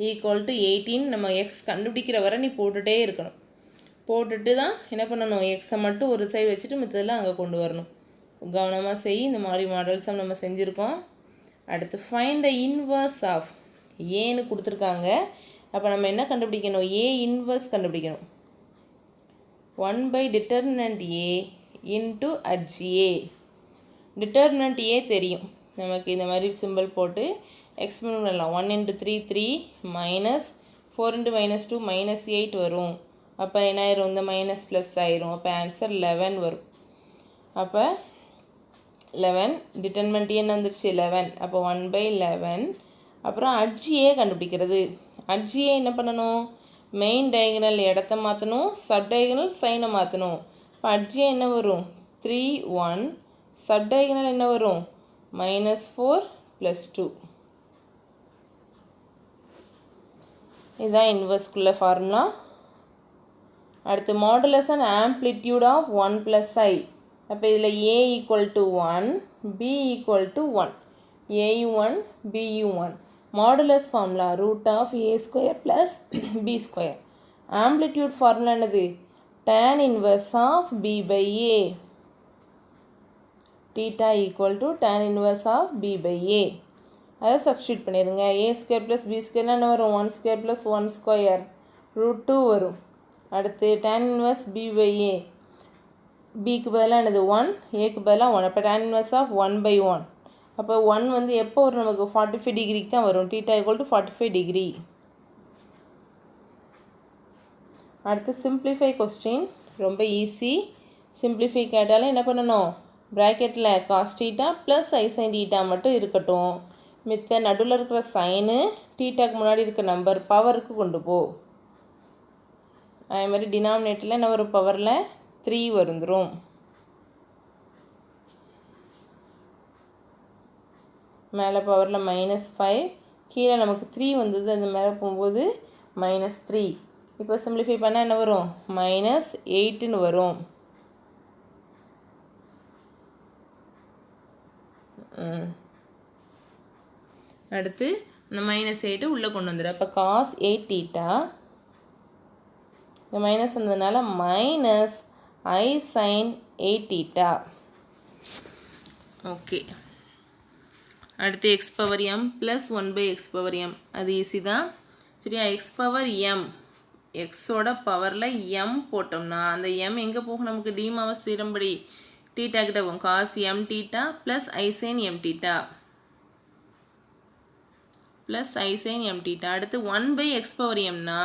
ஈக்குவல் டு 18 நம்ம எக்ஸ் கண்டுபிடிக்கிற வரை நீ போட்டுகிட்டே இருக்கணும். போட்டுட்டு தான் என்ன பண்ணணும்? எக்ஸை மட்டும் ஒரு சைடு வச்சுட்டு மித்ததெல்லாம் அங்கே கொண்டு வரணும். கவனமாக செய். இந்த மாதிரி மாடல்ஸாக நம்ம செஞ்சுருக்கோம். அடுத்து ஃபைண்ட் த இன்வர்ஸ் ஆஃப் ஏன்னு கொடுத்துருக்காங்க. அப்போ நம்ம என்ன கண்டுபிடிக்கணும்? ஏ இன்வர்ஸ் கண்டுபிடிக்கணும். 1 determinant A into HA. Determinant ஏ தெரியும் நமக்கு. இந்த மாதிரி சிம்பிள் போட்டு எக்ஸ்பெரிமெண்ட் பண்ணலாம். 1 × 3 3 மைனஸ் 4 × -2 -8 வரும். அப்போ என்ன ஆயிரும்? இந்த மைனஸ் ப்ளஸ் ஆயிரும். அப்போ ஆன்சர் 11 வரும். அப்போ 11 டிட்டர்மினன்ட் என்ன வந்துருச்சு? 11. அப்போ 1/11. அப்புறம் HA கண்டுபிடிக்கிறது. HA என்ன பண்ணணும்? மெயின் டயகனல் இடத்த மாற்றணும், சப் டயகனல் சைனை மாற்றணும். இப்போ HA என்ன வரும்? 3 1. சப் டயகனல் என்ன வரும்? -4 + 2. இதுதான் இன்வர்ஸ்குள்ள ஃபார்முலா. அடுத்து modulus and amplitude of 1 + I. அப்போ இதில் A = 1, B = 1. A1 B1. Modulus formula root of A² + B². Amplitude formula என்னது? tan inverse of B/A. θ = tan inverse of B/A. அதை சப்ஸ்டியூட் பண்ணிடுங்க. A² + B² என்ன வரும்? 1² + 1² √2 வரும். அடுத்து tan inverse B/A. பிக்கு பதிலாக என்னது? 1, ஏக்கு பதிலாக 1. அப்போ tan inverse of 1/1. அப்போ 1 வந்து எப்போ வரும்? நமக்கு 45 டிகிரிக்கு தான் வரும். θ = 45 டிகிரி. அடுத்து சிம்பிளிஃபை கொஸ்டின். ரொம்ப ஈஸி. சிம்பிளிஃபை கேட்டாலே என்ன பண்ணணும்? ப்ராக்கெட்டில் cos θ ப்ளஸ் I sin θ மட்டும் இருக்கட்டும். மித்த நடுவில் இருக்கிற சைனு θக்கு முன்னாடி இருக்க நம்பர் பவருக்கு கொண்டு போ. அதே மாதிரி டினாமினேட்டரில் என்ன வரும்? பவரில் 3 வந்துடும். மேலே பவரில் -5, கீழே நமக்கு 3 வந்தது. அந்த மேலே போகும்போது -3. இப்போ சிம்பிளிஃபை பண்ணால் என்ன வரும்? -8ன்னு வரும். அடுத்து இந்த -8 உள்ளே கொண்டு வந்துடும். அப்போ cos 8θ, இந்த மைனஸ் வந்ததுனால -I sin 8θ. ஓகே. அடுத்து x power m plus 1 by x power m அது ஈஸி தான் சரியா x power m xோட பவரில் m போட்டோம்னா அந்த m எங்கே போகும் நமக்கு டீமாவஸ் தீரம்படி தீட்டா கிட்ட போகும் cos m theta plus i sin m theta plus i sin m theta அடுத்து 1 by x power mனா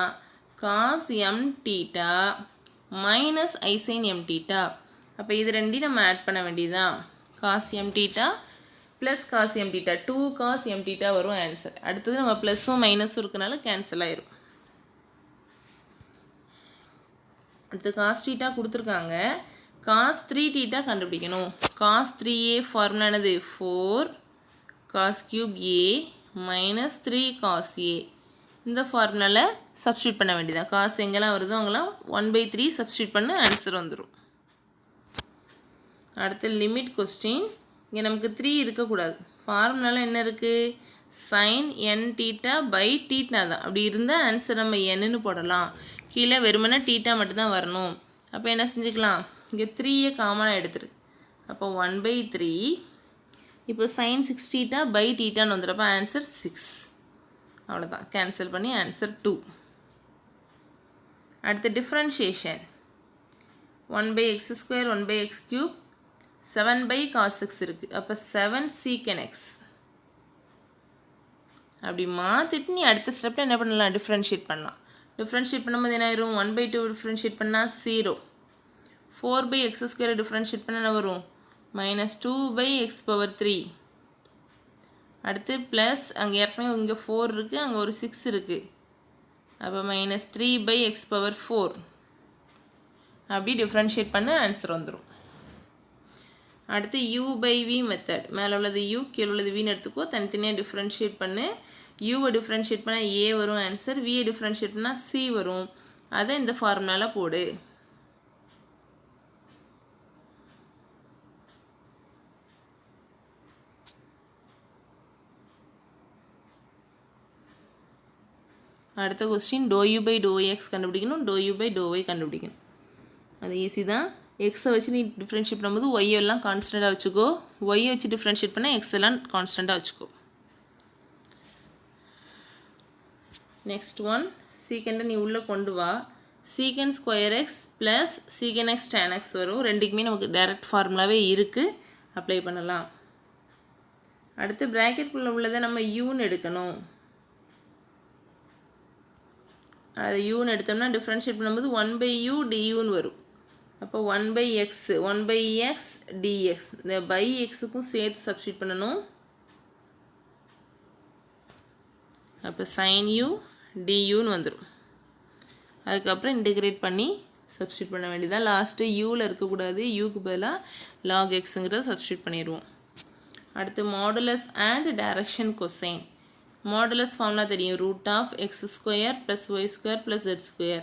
cos m theta minus i sin m theta அப்போ இது ரெண்டையும் நம்ம ஆட் பண்ண வேண்டியதுதான் cos m theta plus cos m theta 2 cos m theta வரும் answer அடுத்தது நம்ம ப்ளஸும் மைனஸும் இருக்கனால கேன்சல் ஆயிரும் அடுத்து cos தீட்டா கொடுத்துருக்காங்க cos 3 தீட்டா கண்டுபிடிக்கணும் cos 3a ஃபார்முலா என்னது 4 cos cube a minus 3 cos a இந்த ஃபார்முலாவில் சப்ஸ்டியூட் பண்ண வேண்டியதான் cos எங்கெல்லாம் வருதோ அங்கெல்லாம் 1/3 சப்ஸ்டியூட் பண்ண ஆன்சர் வந்துடும் அடுத்து லிமிட் கொஸ்டின் இங்கே நமக்கு 3 இருக்கக்கூடாது ஃபார்முலாவில் என்ன இருக்குது sin n theta by theta தான் அப்படி இருந்தால் ஆன்சர் நம்ம என்னன்னு போடலாம் கீழே வெறுமனே தீட்டா மட்டும்தான் வரணும் அப்போ என்ன செஞ்சுக்கலாம் இங்கே 3யை காமனாக எடுத்துரு அப்போ 1/3 இப்போ sin 6 தீட்டா பை தீட்டான்னு வந்துடுறப்போ ஆன்சர் 6 அவ்வளோதான் கேன்சல் பண்ணி ஆன்சர் 2 அடுத்து differentiation 1/x square 1/x cube 7 cos x இருக்குது அப்போ 7 secant x அப்படி மாற்றிட்டு நீ அடுத்த ஸ்டெப்பில் என்ன பண்ணலாம் டிஃப்ரென்ஷியேட் பண்ணலாம் டிஃப்ரென்ஷியேட் பண்ணும்போது என்ன ஆயிரும் 1/2 டிஃப்ரென்ஷியேட் பண்ணால் 0 4/x ஸ்கொயரை டிஃப்ரென்ஷியேட் பண்ணால் என்ன வரும் -2/x பவர் 3 அடுத்து ப்ளஸ் அங்கே ஏற்கனவே இங்கே 4 இருக்குது அங்கே ஒரு 6 இருக்குது அப்போ -3/x பவர் 4 அப்படி டிஃப்ரென்ஷியேட் பண்ண ஆன்சர் வந்துடும் அடுத்து u/v மெத்தட் மேலே உள்ளது u கீழே உள்ளது vன்னு எடுத்துக்கோ தனித்தனியாக டிஃப்ரென்ஷியேட் பண்ணு யூவை டிஃப்ரென்ஷியேட் பண்ணால் a வரும் ஆன்சர் வியை டிஃப்ரென்ஷியேட் பண்ணால் c வரும் அதை இந்த ஃபார்முலாவில் போடு அடுத்த கொஸ்டின் ∂u/∂x கண்டுபிடிக்கணும் ∂u/∂y கண்டுபிடிக்கணும் அது ஈஸி தான் எக்ஸை வச்சு நீ டிஃப்ரென்ஷியேட் பண்ணும்போது ஒய் எல்லாம் கான்ஸ்டண்ட்டாக வச்சுக்கோ ஒய்யை வச்சு டிஃப்ரென்ஷியேட் பண்ணால் எக்ஸ் எல்லாம் கான்ஸ்டண்ட்டாக வச்சுக்கோ நெக்ஸ்ட் ஒன் சீக்கண்டை நீ உள்ளே கொண்டு வா secant square X plus secant X tan x வரும் ரெண்டுக்குமே நமக்கு டைரக்ட் ஃபார்முலாவே இருக்குது அப்ளை பண்ணலாம் அடுத்து ப்ராக்கெட்குள்ளே உள்ளதை நம்ம யூன்னு எடுக்கணும் அது யூன்னு எடுத்தோம்னா டிஃப்ரென்ஷியேட் பண்ணும்போது 1/u duன்னு வரும் அப்போ 1/x 1/x dx இந்த பை எக்ஸுக்கும் சேர்த்து சப்ஸ்டியூட் பண்ணணும் அப்போ sin u duன்னு வந்துடும் அதுக்கப்புறம் இன்டிகிரேட் பண்ணி சப்ஸ்டியூட் பண்ண வேண்டியதான் லாஸ்ட்டு யூவில் இருக்கக்கூடாது யூக்கு பதிலாக log xங்கிறத சப்ஸ்டியூட் பண்ணிடுவோம் அடுத்து modulus and direction cosine modulus formula தெரியும் √(x² + y² + z²)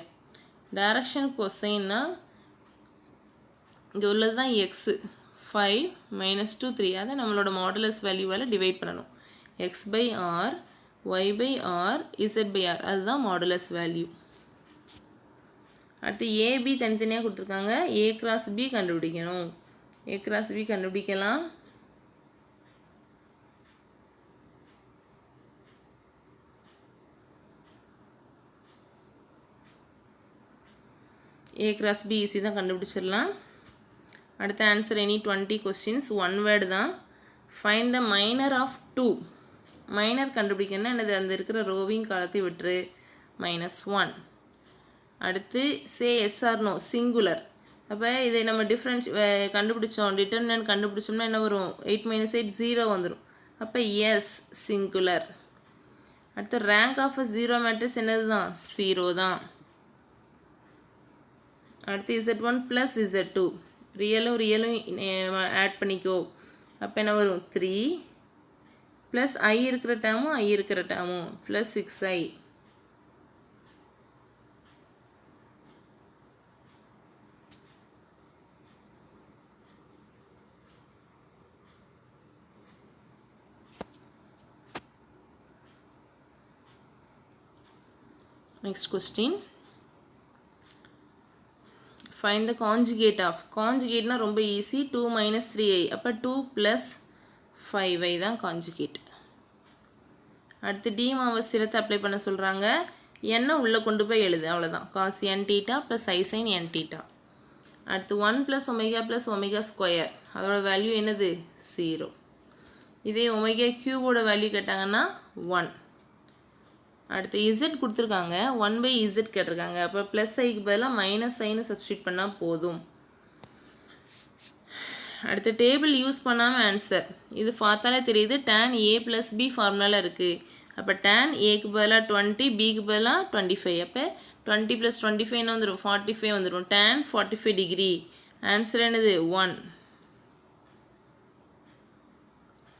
டைரக்ஷன் கொசைன்னா இங்கே உள்ளது தான் எக்ஸு 5 -2 3 அதை நம்மளோட மாடுலஸ் வேல்யூவால் டிவைட் பண்ணணும் x/r y/r z/r அதுதான் மாடுலஸ் வேல்யூ அடுத்து ஏபி தனித்தனியாக கொடுத்துருக்காங்க a × b கண்டுபிடிக்கணும் a × b கண்டுபிடிக்கலாம் a × b ஈஸி தான் கண்டுபிடிச்சிடலாம் அடுத்த answer any 20 questions one word தான் find the minor of 2 minor கண்டுபிடிக்கணும்னா என்னது அந்த இருக்கிற ரோவிங் காலத்தை விட்டுரு -1 அடுத்து say yes or no singular அப்போ இதை நம்ம டிஃப்ரென்ஸ் கண்டுபிடிச்சோம் டிட்டர்மினன்ட் கண்டுபிடிச்சோம்னா என்ன வரும் 8 - 8 0 வந்துடும் அப்போ எஸ் சிங்குலர் அடுத்து rank of a zero matrix என்னது தான் 0 தான் அடுத்து z1 + z2 ரியலும் ஆட் பண்ணிக்கோ அப்போ என்ன வரும் 3 ப்ளஸ் i இருக்கிற டேமும் i இருக்கிற டேமும் plus 6i next question find the conjugate of conjugate na romba easy 2 - 3i அப்ப 2 + 5i தான் conjugate அடுத்து டி மாவஸ் தியரத்தை அப்ளை பண்ண சொல்கிறாங்க. என்ன உள்ளே கொண்டு போய் எழுது, அவ்வளோதான். காஸ் என் டீட்டா ப்ளஸ் ஐ சைன் என் டீட்டா. அடுத்து 1 + ஒமேகா ஸ்கொயர், அதோட வேல்யூ என்னது 0. இதே ஒமேகா க்யூபோட வேல்யூ கேட்டாங்கன்னா 1. அடுத்து இசட் கொடுத்துருக்காங்க, 1/z கேட்டிருக்காங்க. அப்போ ப்ளஸ் ஐக்கு பதிலாக மைனஸ் ஐன்னு சப்ஸ்டியூட் பண்ணால் போதும். அடுத்து டேபிள் யூஸ் பண்ணாமல் ஆன்சர். இது பார்த்தாலே தெரியுது tan a + b ஃபார்முலாவில் இருக்குது. அப்போ tan aக்கு பதிலாக 20, bக்கு பதிலாக 25. அப்போ 20 + 25 என்ன வந்துடும், 45 வந்துடும். tan 45 degree. ஆன்சர் என்னது 1.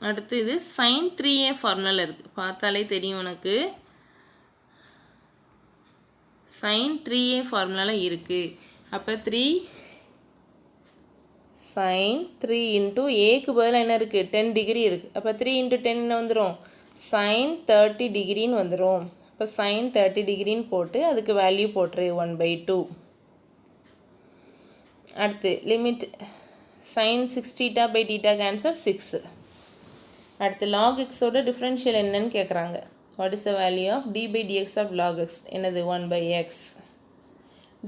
அடுத்து இது sin 3a ஃபார்முலாவில் இருக்குது. பார்த்தாலே தெரியும் உனக்கு. sin 3a ஃபார்முலாவில் இருக்குது. அப்போ 3 sin 3 × aக்கு பதிலாக என்ன இருக்குது, 10 டிகிரி இருக்குது. அப்போ 3 × 10 என்ன வந்துடும், sin 30 டிகிரின்னு வந்துடும். இப்போ sin 30 டிகிரின்னு போட்டு அதுக்கு வேல்யூ போட்டுரு 1/2. அடுத்து லிமிட் sin 6θ/θ ஆன்சர் 6. அடுத்து log xோட டிஃப்ரென்ஷியல் என்னன்னு கேட்குறாங்க. What is the value of d/dx of log x, என்னது 1/x.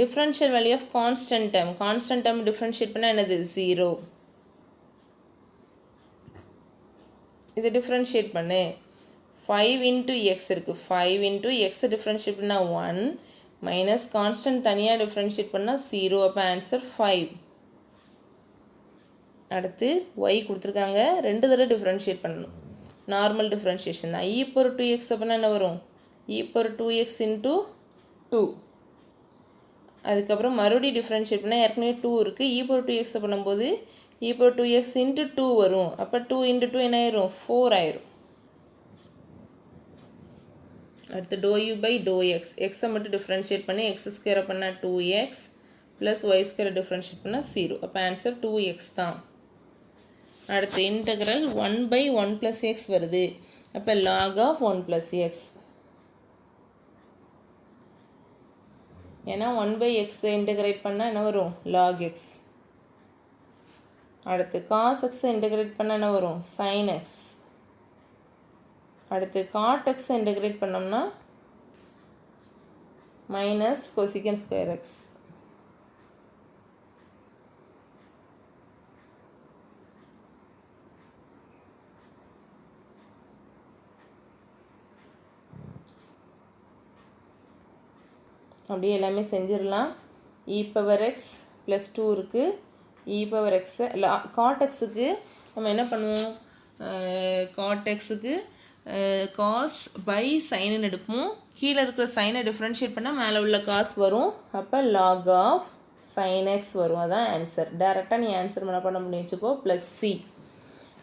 differential value of constant term differentiate பண்ணா என்னது 0. இது differentiate பண்ணு. 5 × x இருக்கு, 5 × x differentiate பண்ணா 1 minus constant தனியா differentiate பண்ணா 0. அப்போ ஆன்சர் 5. அடுத்து y கொடுத்துருக்காங்க, 2 தடவை differentiate பண்ணணும். நார்மல் differentiation தான். e⁴2x அப்படின்னா என்ன வரும், e⁴2x × 2. அதுக்கப்புறம் மறுபடியும் டிஃப்ரென்ஷியேட் பண்ணால் ஏற்கனவே 2 இருக்குது. e⁴2x பண்ணும்போது e⁴2x × 2 வரும். அப்போ 2 × 2 என்ன ஆயிரும், 4 ஆயிரும். அடுத்து ∂u/∂x, எக்ஸை மட்டும் டிஃப்ரென்ஷியேட் பண்ணி x² பண்ணால் 2x ப்ளஸ் y² டிஃப்ரென்ஷியேட் பண்ணால் 0. அப்போ ஆன்சர் 2x தான். அடுத்து இன்டெக்ரல் 1/1 + x வருது. அப்போ log of 1 + x. ஏன்னா 1/x இன்டெகிரேட் பண்ணால் என்ன வரும், log x. அடுத்து cos x இன்டெகிரேட் பண்ணால் என்ன வரும், sin x. அடுத்து cot x இன்டெகிரேட் பண்ணோம்னா மைனஸ் cosecant square x. அப்படியே எல்லாமே செஞ்சிடலாம். e⁴x + 2 இருக்குது. e⁴x cot xக்கு நம்ம என்ன பண்ணுவோம், cot xக்கு cos/sin எடுப்போம். கீழே இருக்கிற சைனை டிஃப்ரென்ஷியேட் பண்ணால் மேலே உள்ள cos வரும். அப்போ log of sin x வரும். அதான் ஆன்சர். டேரெக்டாக நீ ஆன்சர் பண்ண முடியும் வச்சுக்கோ, +c.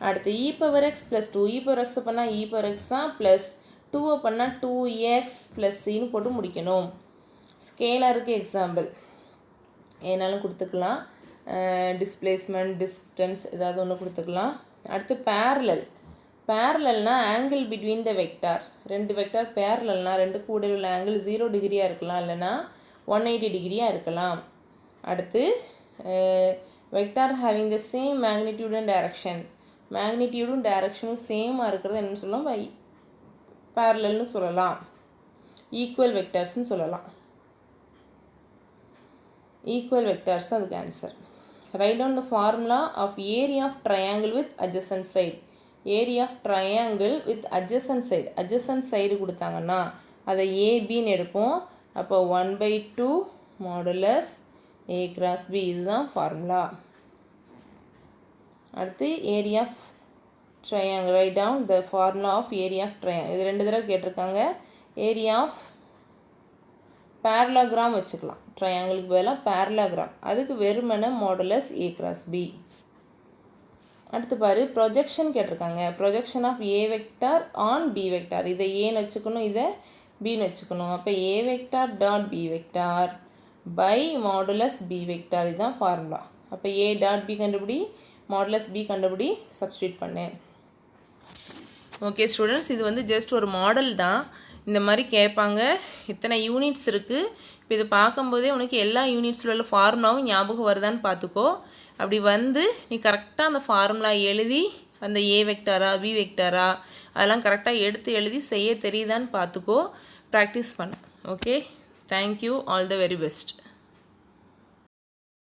அடுத்து e⁴x + 2, e⁴x பண்ணால் e⁴x தான், ப்ளஸ் 2 பண்ணால் 2x + cன்னு போட்டு முடிக்கணும். ஸ்கேலருக்கு எக்ஸாம்பிள் ஏனாலும் கொடுத்துக்கலாம். டிஸ்பிளேஸ்மெண்ட், டிஸ்டன்ஸ் ஏதாவது ஒன்று கொடுத்துக்கலாம். அடுத்து பேரலல்னால் angle between the vector. 2 vector பேரலல்னால் 2க்கு இடையில் உள்ள ஆங்கிள் 0 டிகிரியாக இருக்கலாம், இல்லைனா 180 டிகிரியாக இருக்கலாம். அடுத்து vector having the same magnitude and direction. மேக்னிடியூடும் டைரக்ஷனும் சேமாக இருக்கிறது என்னன்னு சொல்லலாம், பேரலல்னு சொல்லலாம். ஈக்குவல் வெக்டார்ஸ்னு சொல்லலாம். ஈக்குவல் வெக்டார்ஸ் அதுக்கு answer. Write down the formula of area of triangle with adjacent side. Area of triangle with adjacent side. Adjacent side கொடுத்தாங்கன்னா அதை ஏபின்னு எடுப்போம். அப்போ 1/2 மாடுலஸ் a × b, இதுதான் ஃபார்முலா. அடுத்து area of triangle. Write down the formula of area of triangle. இது 2 தடவை கேட்டிருக்காங்க. ஏரியா ஆஃப் பேரலோகிராம் வச்சுக்கலாம். ட்ரையாங்கிளுக்கு பதிலாக பேரலோகிராம். அதுக்கு வெறுமனே மாடுலஸ் a × b. அடுத்து பாரு, ப்ரொஜெக்ஷன் கேட்டிருக்காங்க. Projection of a vector on b vector. இதை ஏன்னு வச்சுக்கணும், இதை பின்னு வச்சுக்கணும். அப்போ a vector dot b vector by modulus b vector, இதுதான் ஃபார்முலா. அப்போ a டாட் b கண்டுபிடி, மாடுலஸ் b கண்டுபிடி, சப்ஸ்டியூட் பண்ணு. ஓகே ஸ்டூடெண்ட்ஸ், இது வந்து ஜஸ்ட் ஒரு மாடல் தான். இந்த மாதிரி கேட்பாங்க. இத்தனை யூனிட்ஸ் இருக்குது. இப்போ இதை பார்க்கும்போதே உனக்கு எல்லா யூனிட்ஸில் உள்ள ஃபார்முலாவும் ஞாபகம் வருதான்னு பார்த்துக்கோ. அப்படி வந்து நீ கரெக்டாக அந்த ஃபார்முலா எழுதி அந்த ஏ வெக்டாரா பி வெக்டாரா அதெல்லாம் கரெக்டாக எடுத்து எழுதி செய்ய தெரியுதான்னு பார்த்துக்கோ, ப்ராக்டிஸ் பண்ணு. Okay, thank you, all the very best.